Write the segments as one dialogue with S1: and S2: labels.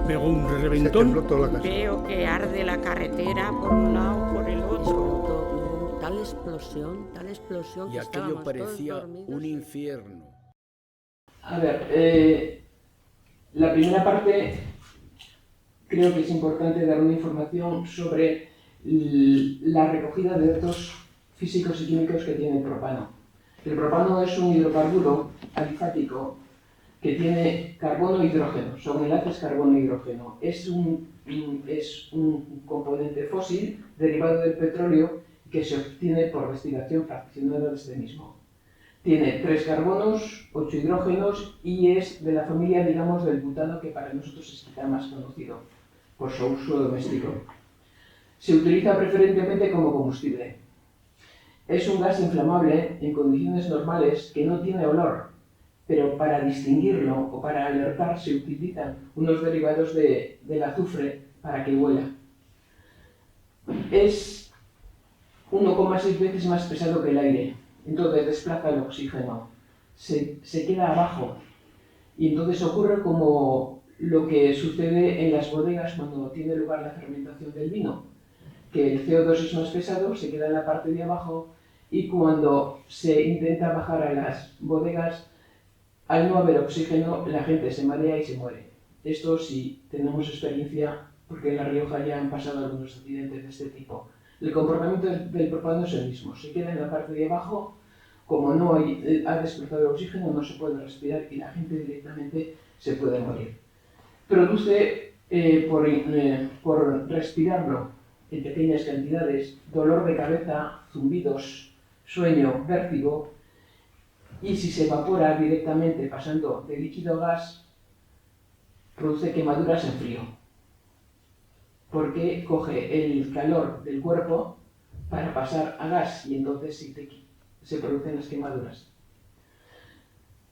S1: pegó un
S2: Se
S1: reventón.
S2: tembló toda la casa.
S3: Veo que arde la carretera por un lado, por el otro.
S4: Hubo tal explosión
S5: Y
S4: que
S5: aquello
S4: estábamos
S5: parecía
S4: todos dormidos.
S5: un infierno.
S6: A ver, la primera parte creo que es importante dar una información sobre la recogida de datos físicos y químicos que tiene el propano. El propano es un hidrocarburo alifático que tiene carbono e hidrógeno, son enlaces carbono-hidrógeno. Es un componente fósil derivado del petróleo que se obtiene por destilación fraccionada de este mismo. Tiene 3 carbonos, 8 hidrógenos y es de la familia, digamos, del butano, que para nosotros es quizá más conocido por su uso doméstico. Se utiliza preferentemente como combustible. Es un gas inflamable en condiciones normales que no tiene olor, pero para distinguirlo o para alertar se utilizan unos derivados del azufre para que huela. Es 1,6 veces más pesado que el aire, entonces desplaza el oxígeno, se queda abajo y entonces ocurre como lo que sucede en las bodegas cuando tiene lugar la fermentación del vino, que el CO2 es más pesado, se queda en la parte de abajo y cuando se intenta bajar a las bodegas, al no haber oxígeno, la gente se marea y se muere. Esto sí tenemos experiencia, porque en La Rioja ya han pasado algunos accidentes de este tipo. El comportamiento del propano es el mismo, se queda en la parte de abajo, como no ha desplazado el oxígeno, no se puede respirar y la gente directamente se puede morir. Produce, por respirarlo en pequeñas cantidades, dolor de cabeza, zumbidos, sueño, vértigo, y si se evapora directamente pasando de líquido a gas, produce quemaduras en frío, porque coge el calor del cuerpo para pasar a gas y entonces se producen las quemaduras.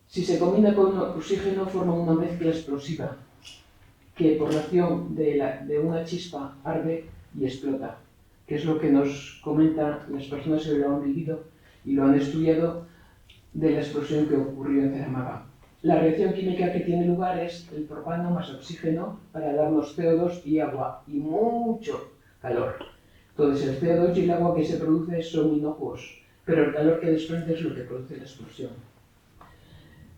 S6: Si se combina con oxígeno forma una mezcla explosiva que por la acción de una chispa arde y explota, que es lo que nos comentan las personas que lo han vivido y lo han estudiado de la explosión que ocurrió en Zaramaga. La reacción química que tiene lugar es el propano más oxígeno para darnos CO2 y agua y mucho calor. Entonces el CO2 y el agua que se produce son inocuos, pero el calor que desprende es lo que produce la explosión.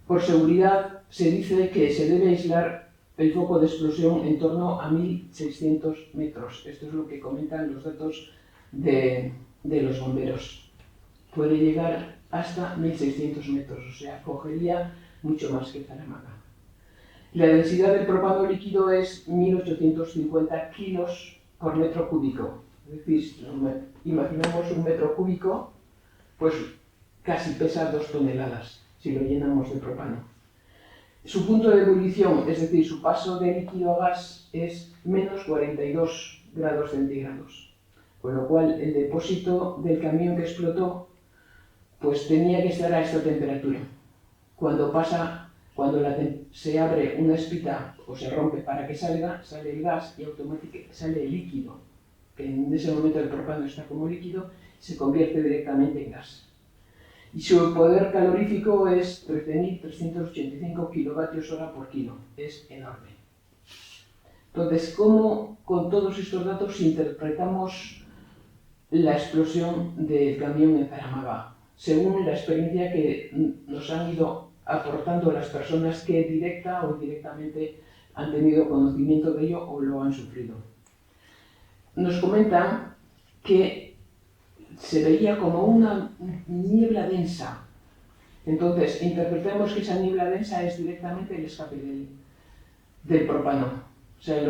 S6: Por seguridad se dice que se debe aislar el foco de explosión en torno a 1600 metros. Esto es lo que comentan los datos de los bomberos. Puede llegar hasta 1600 metros, o sea, cogería mucho más que Zaramaga. La densidad del propano líquido es 1850 kilos por metro cúbico. Es decir, si imaginamos un metro cúbico, pues casi pesa 2 toneladas si lo llenamos de propano. Su punto de ebullición, es decir, su paso de líquido a gas, es menos 42 grados centígrados. Con lo cual, el depósito del camión que explotó pues tenía que estar a esta temperatura. Cuando se abre una espita o se rompe para que salga, sale el gas y automáticamente sale el líquido, que en ese momento el propano está como líquido, se convierte directamente en gas. Y su poder calorífico es 13.385 kWh por kilo, es enorme. Entonces, ¿cómo con todos estos datos interpretamos la explosión del camión en Zaramaga? Según la experiencia que nos han ido aportando las personas que directa o indirectamente han tenido conocimiento de ello o lo han sufrido. Nos comentan que se veía como una niebla densa. Entonces, interpretemos que esa niebla densa es directamente el escape del propano. O sea,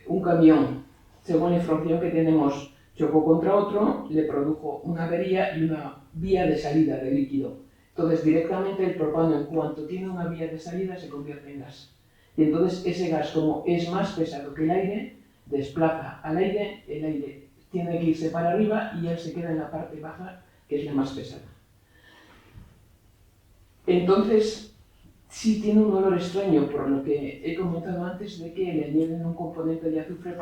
S6: un camión, según la información que tenemos, chocó contra otro, le produjo una avería y una vía de salida de líquido. Entonces, directamente el propano, en cuanto tiene una vía de salida, se convierte en gas. Y entonces ese gas, como es más pesado que el aire, desplaza al aire, el aire tiene que irse para arriba y él se queda en la parte baja, que es la más pesada. Entonces, sí tiene un olor extraño, por lo que he comentado antes de que le añaden un componente de azufre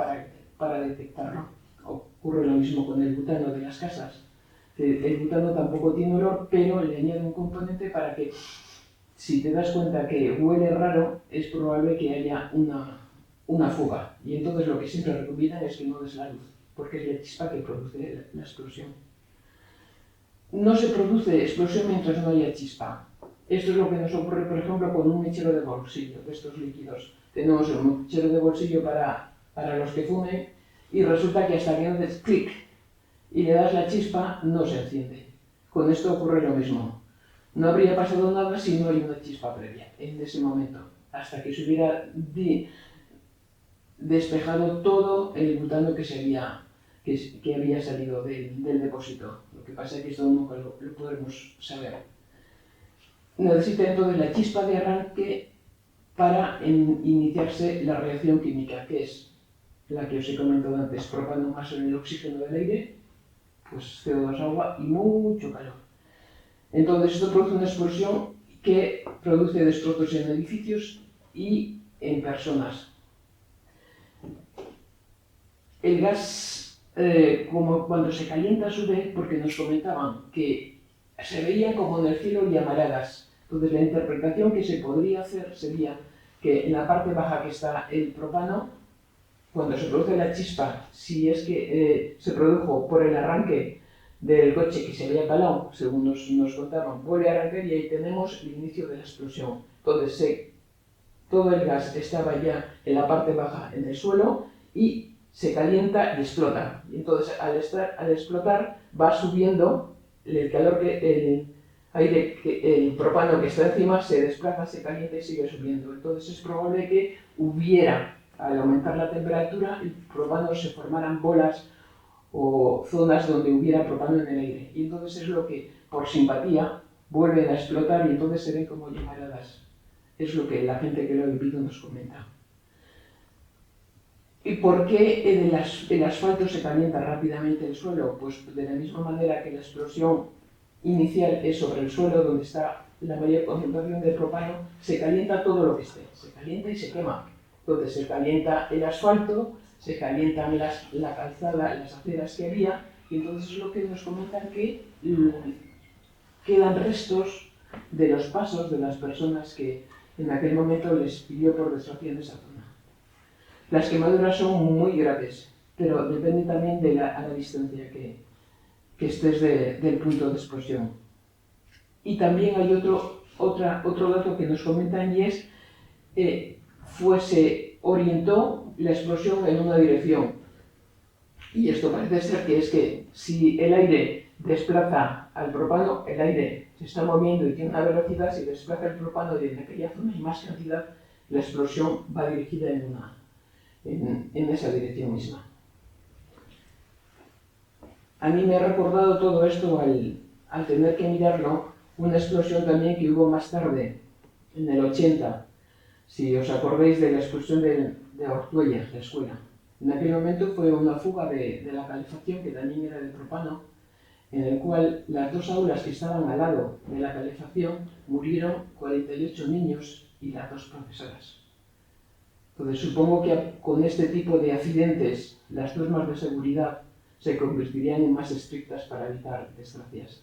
S6: para detectarlo. Ocurre lo mismo con el butano de las casas. El butano tampoco tiene olor, pero le añaden un componente para que, si te das cuenta que huele raro, es probable que haya una fuga. Y entonces lo que siempre recomiendan es que no des la luz, porque es la chispa que produce la explosión. No se produce explosión mientras no haya chispa. Esto es lo que nos ocurre, por ejemplo, con un mechero de bolsillo, de estos líquidos. Tenemos un mechero de bolsillo para los que fumen y resulta que hasta que no haces clic y le das la chispa, no se enciende. Con esto ocurre lo mismo. No habría pasado nada si no hay una chispa previa en ese momento, hasta que se hubiera despejado todo el butano que había salido del depósito. Lo que pasa es que esto nunca lo podemos saber. Necesita entonces la chispa de arranque para iniciarse la reacción química, que es la que os he comentado antes, propano más en el oxígeno del aire, pues CO2 agua y mucho calor. Entonces esto produce una explosión que produce destrozos en edificios y en personas. El gas, como cuando se calienta, sube, porque nos comentaban que se veían como en el cielo llamaradas. Entonces la interpretación que se podría hacer sería que en la parte baja que está el propano, cuando se produce la chispa, si es que se produjo por el arranque del coche que se había calado, según nos contaban, vuelve a arrancar y ahí tenemos el inicio de la explosión. Entonces todo el gas estaba ya en la parte baja en el suelo y se calienta y explota. Y entonces al explotar va subiendo el calor, el aire, el propano que está encima se desplaza, se calienta y sigue subiendo. Entonces es probable que hubiera, al aumentar la temperatura, el propano se formaran bolas o zonas donde hubiera propano en el aire. Y entonces es lo que, por simpatía, vuelven a explotar y entonces se ven como llamaradas. Es lo que la gente que lo ha vivido nos comenta. ¿Y por qué el asfalto se calienta rápidamente el suelo? Pues de la misma manera que la explosión inicial es sobre el suelo, donde está la mayor concentración de propano, se calienta todo lo que esté, se calienta y se quema. Entonces se calienta el asfalto, se calientan la calzada, las aceras que había, y entonces es lo que nos comentan que quedan restos de los pasos de las personas que en aquel momento les pidió por desgracia en esa zona. Las quemaduras son muy graves, pero depende también de a la distancia que estés del punto de explosión. Y también hay otro dato que nos comentan y es se orientó la explosión en una dirección. Y esto parece ser que es que si el aire desplaza al propano, el aire se está moviendo y tiene una velocidad, si desplaza el propano de aquella zona y más cantidad, la explosión va dirigida en esa dirección misma. A mí me ha recordado todo esto al tener que mirarlo, una explosión también que hubo más tarde, en el 80, si os acordáis de la explosión de Ortuella, la escuela. En aquel momento fue una fuga de la calefacción, que también era de propano, en el cual las dos aulas que estaban al lado de la calefacción murieron 48 niños y las dos profesoras. Entonces supongo que con este tipo de accidentes las normas de seguridad se convertirían en más estrictas para evitar desgracias.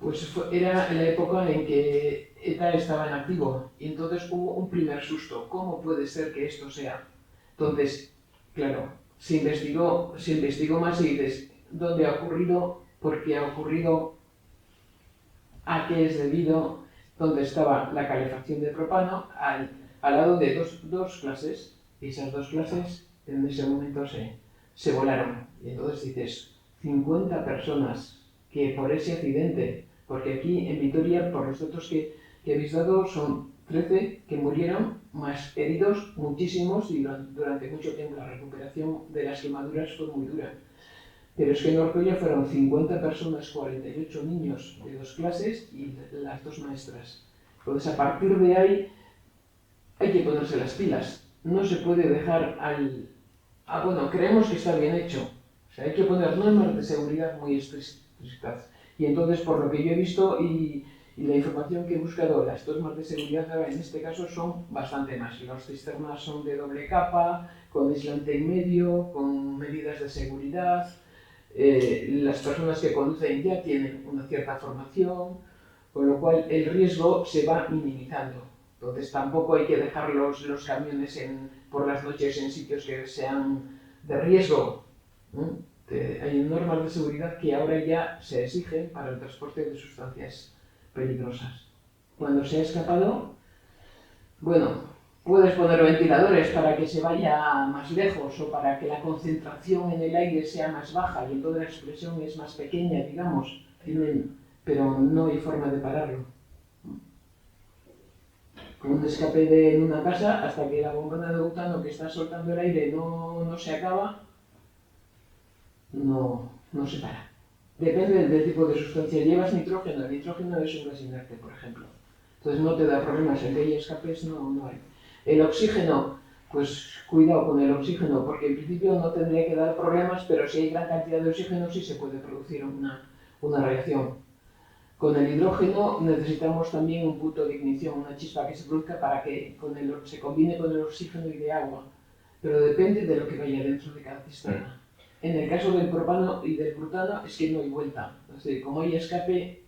S6: Pues era la época en que ETA estaba en activo y entonces hubo un primer susto. ¿Cómo puede ser que esto sea? Entonces, claro, se investigó más y dices, ¿dónde ha ocurrido? ¿Por qué ha ocurrido? ¿A qué es debido? ¿Dónde estaba la calefacción de propano? Al lado de dos clases, y esas dos clases en ese momento se volaron. Y entonces dices, 50 personas que por ese accidente, porque aquí en Vitoria, por los datos que habéis dado, son 13 que murieron, más heridos muchísimos, y durante mucho tiempo la recuperación de las quemaduras fue muy dura. Pero es que en Ortuella fueron 50 personas, 48 niños de dos clases y las dos maestras. Entonces, a partir de ahí, hay que ponerse las pilas. No se puede dejar bueno, creemos que está bien hecho. O sea, hay que poner normas de seguridad muy estrictas. Y entonces, por lo que yo he visto y la información que he buscado, las normas de seguridad en este caso son bastante más. Las cisternas son de doble capa, con aislante en medio, con medidas de seguridad. Las personas que conducen ya tienen una cierta formación, con lo cual el riesgo se va minimizando. Entonces tampoco hay que dejar los camiones por las noches en sitios que sean de riesgo. Hay normas de seguridad que ahora ya se exigen para el transporte de sustancias peligrosas. Cuando se ha escapado, bueno, puedes poner ventiladores para que se vaya más lejos o para que la concentración en el aire sea más baja y entonces la expresión es más pequeña, digamos, pero no hay forma de pararlo. Con un escape en una casa, hasta que la bombona de butano que está soltando el aire no se acaba, no se para. Depende del tipo de sustancia. Llevas nitrógeno, el nitrógeno es un gas inerte, por ejemplo. Entonces no te da problemas, el que hay escapes no hay. El oxígeno, pues cuidado con el oxígeno, porque en principio no tendría que dar problemas, pero si hay gran cantidad de oxígeno sí se puede producir una reacción. Con el hidrógeno necesitamos también un punto de ignición, una chispa que se produzca para que se combine con el oxígeno y de agua, pero depende de lo que vaya dentro de cada cisterna. En el caso del propano y del butano es que no hay vuelta. Entonces, como hay escape,